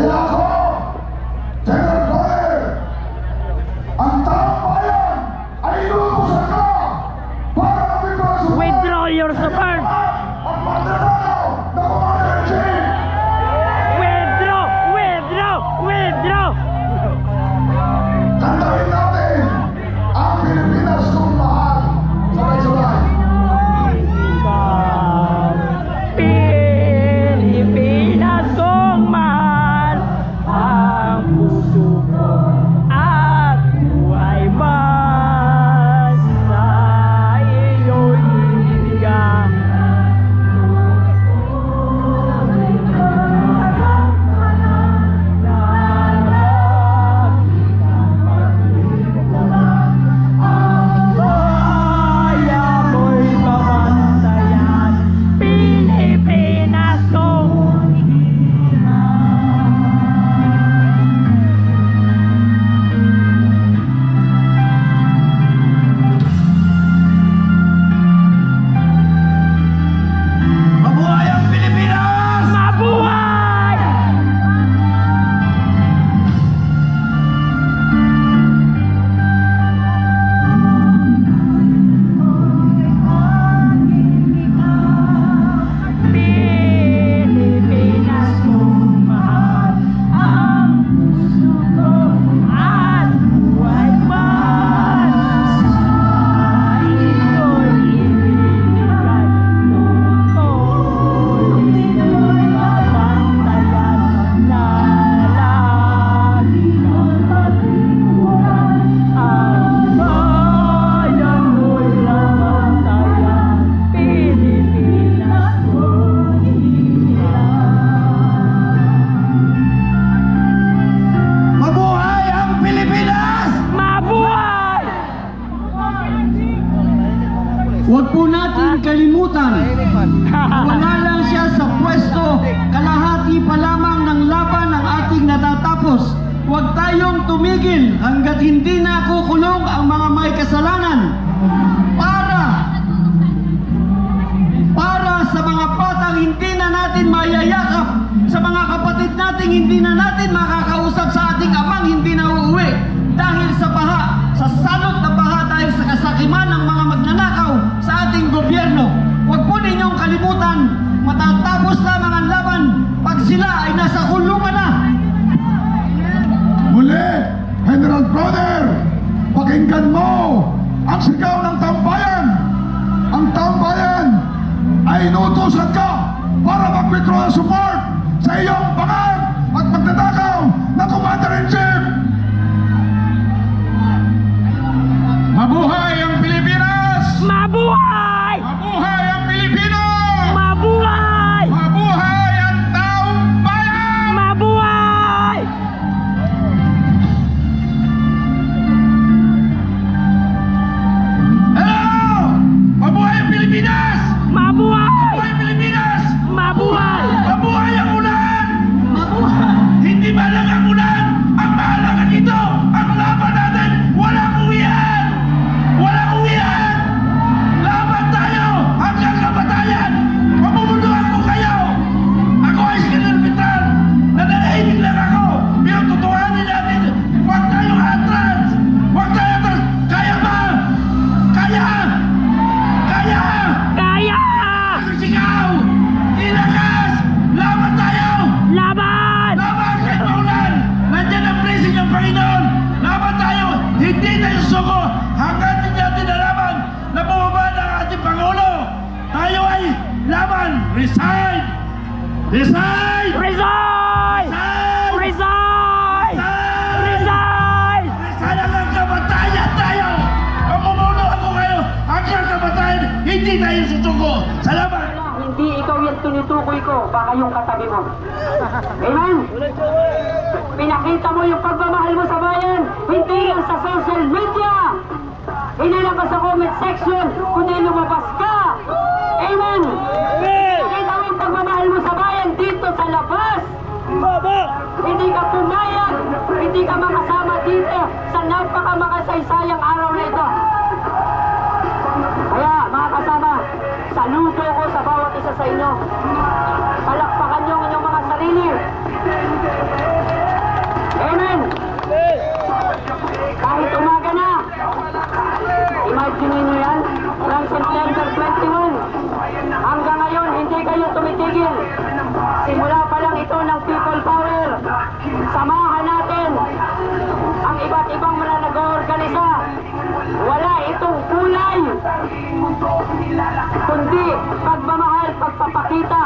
Kaya ako, General Claude, ang taong bayan ay inuutosan ka para mabigyan sa Withdraw your support! ang mananakaw na Commander-in-Chief! Withdraw! Withdraw! Withdraw! Tandawin natin ang Pilipinas kung mahal. Sabay-sabay. Pilipinas kong mahal, ang puso ko at buhay man sa iyo'y ibigay. Mabuhay ang Pilipinas! Mabuhay! Pilipinas kong mahal, ang puso ko at buhay man sa iyo'y ibigay. Tuloy babantayan na lagi kang matulungan. Ang bayan mo'y lamantayan, Pilipinas kong Mabuhay ang Pilipinas! mabuhay! Huwag po natin kalimutan, wala lang siya sa pwesto, kalahati pa lamang ng laban ang ating natatapos. Huwag tayong tumigil hanggat hindi na kukulong ang mga may kasalanan. Para sa mga batang hindi na natin mayayakap, sa mga kapatid nating hindi na natin makakausap, sa ating amang hindi na uuwi dahil sa baha, sa salot na baha dahil sa kasakiman ng mga magnanakaw sa ating gobyerno. Huwag po ninyong kalimutan, matatapos lamang ang laban pag sila ay nasa kulungan na. Muli, General Brother, pakinggan mo ang sigaw ng tambayan. Ang tambayan ay inuutosan ka para mag-withdraw ng support sa iyong bangag at pagtatakaw na Commander-in-Chief. Mabuhay ang Pilipinas! Mabuhay! Mabuhay ang Pilipino! Mabuhay! Mabuhay ang taong bayan! Mabuhay! Hello! Mabuhay ang Pilipinas! Mabuhay! Mabuhay ang Pilipinas! Mabuhay! Mabuhay ang ulan! Hindi ba lang ang ulan? Ang mahalaga dito, ang laban natin, walang uwian! Walang uwian! Laban tayo hanggang kamatayan! Mamumuluhan ko kayo! Ako ay sinilbitan! Nananahimik lang ako! Pero tutuhanin natin, huwag tayong atras! Huwag tayong atras! Kaya ba? Kaya! Kaya! Kaya! Sigaw! Ilakas! Laban tayo! Laban! Laban kahit maulan! Nandiyan ang blessing ng Panginoon! Laban tayo! Hindi tayo susuko! Hanggang hindi natin nalaman na bumaba ng ating Pangulo! Tayo ay laban! Resign! Resign! Resign! Resign! Resign! Resign hanggang kamatayan tayo! Mamumuno ako kayo hanggang kamatayan! Hindi tayo susuko! Salamat! Hindi ikaw yung tinutukoy ko, baka yung katabi mo. Amen? Pinakita mo yung pagmamahal mo sa bayan, hindi lang sa social media, hindi lang sa comment section, kundi lumabas ka. Amen? Pinakita mo yung pagmamahal mo sa bayan dito sa labas. Hindi ka pumayag, hindi ka makasama dito sa napaka-makasaysayang araw na ito. Kaya mga kasama, saludo ko sa bawat isa sa inyo. Palakpakan niyo ang inyong mga sarili. Samahan natin ang iba't ibang mga nag-oorganisa. Wala itong kulay, kundi pagmamahal, pagpapakita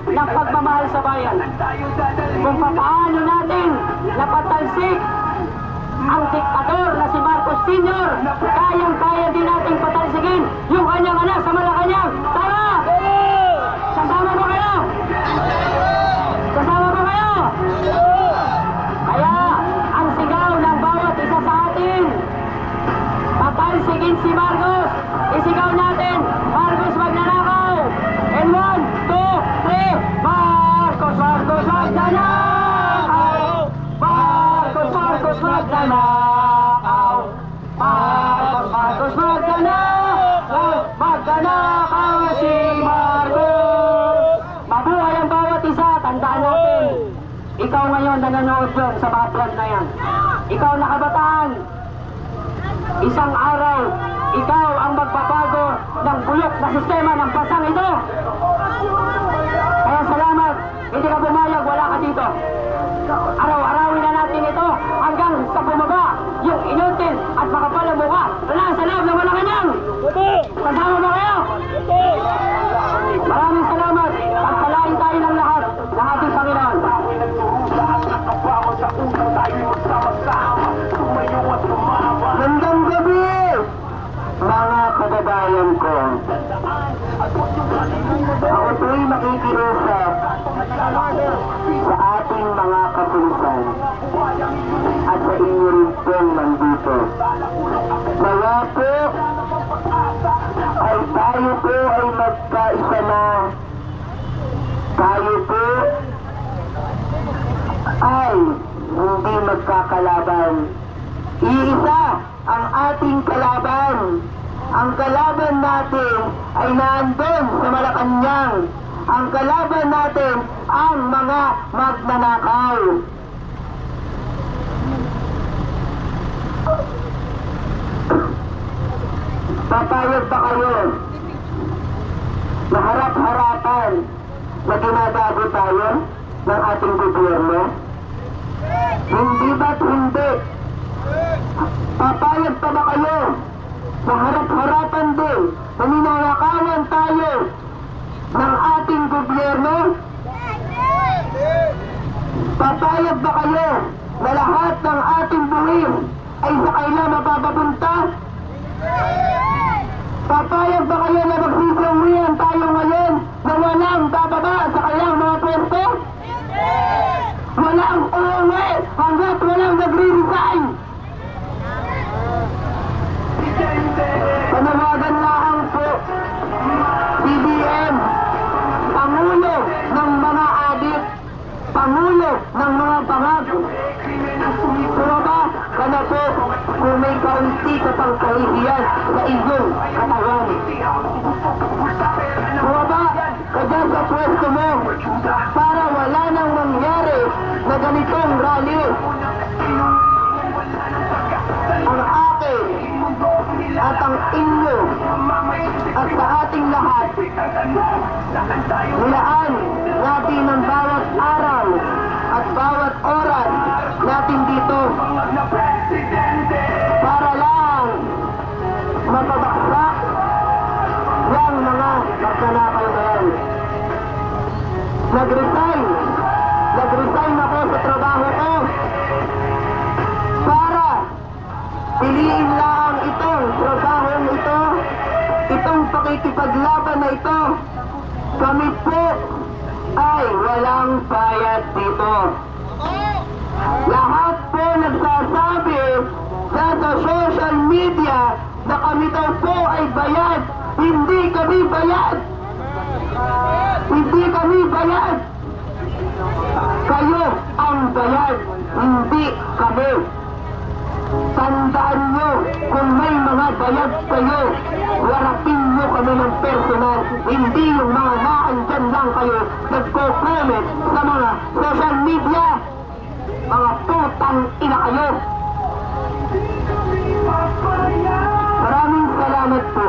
ng pagmamahal sa bayan. Kung paano natin napatalsik ang diktador na si Marcos Sr., kayang-kaya din nating patalsikin yung kanyang anak sa Malacanang. Tama! Sasama ba kayo? Sasama ba kayo? Kaya, ang sigaw ng bawat isa sa atin, patalsikin si Marcos. Isigaw natin, Marcos magnanakaw. And 1, 2, 3, Marcos, Marcos magnanakaw. Marcos, Marcos magnanakaw. Marcos, Marcos magnanakaw. Magnanakaw si Marcos. Mabuhay ang bawat isa, tandaan natin. Ikaw ngayon nanonood yun sa mga vlog na yan. Ikaw na kabataan. Isang araw, ikaw ang magbabago ng bulok na sistema ng bansang ito. Kaya salamat, hindi ka bumayag, wala ka dito. Araw-arawin na natin ito hanggang sa bumaba yung inutil at makapal ang mukha na sa loob ng Malacanang. Kasama ba kayo? Maraming salamat. Pagpalain tayo ng lahat ng ating Panginoon. Magandang gabi, mga kababayan ko. Ako po'y makikiusap sa ating mga kapulisan at sa inyo rin pong nandito. Kaya po ay tayo po ay magkaisa na. Tayo po ay hindi magkakalaban. Iisa ang ating kalaban. Ang kalaban natin ay naandun sa Malacanang. Ang kalaban natin ang mga magnanakaw. Papayag ba kayo na harap-harapan na ginagago tayo ng ating gobyerno? Hindi ba't hindi? Papayag pa ba kayo na harap-harapan din na ninanakawan tayo ng ating gobyerno? Papayag ba kayo na lahat ng ating buwis ay sa kaila mapapapunta? Papayag ba kayo na magsisiuwian tayo ngayon na walang bababa sa kailang mga pwesto? Walang uuwi hanggat walang nagre-resign. Panawagan lang po, BBM, Pangulo ng mga adik, Pangulo ng mga bangag. Pero ba, kana po, kung may kaunti ka pang kahihiyan sa iyong katawan. Pero ba, kadyan sa pwesto mo, para wala nang mangyari na ganitong rally. Ang akin at ang inyo at sa ating lahat, nilaan natin ang bawat araw at bawat oras natin dito para lang mapabaksak ng mga magnanakaw na yan. Nag-resign ako sa trabaho ko para piliin lang itong trabaho na ito, itong pakikipaglaban na ito. Kami po ay walang bayad dito. Lahat po nagsasabi sa social media na kami daw po ay bayad. Hindi kami bayad. Hindi kami bayad. Kayo ang bayad, hindi kami. Tandaan nyo, kung may mga bayad kayo, warapin nyo kami ng personal. Hindi yung mga naandyan lang kayo nagko-comment sa mga social media. Mga putang ina kayo. Maraming salamat po.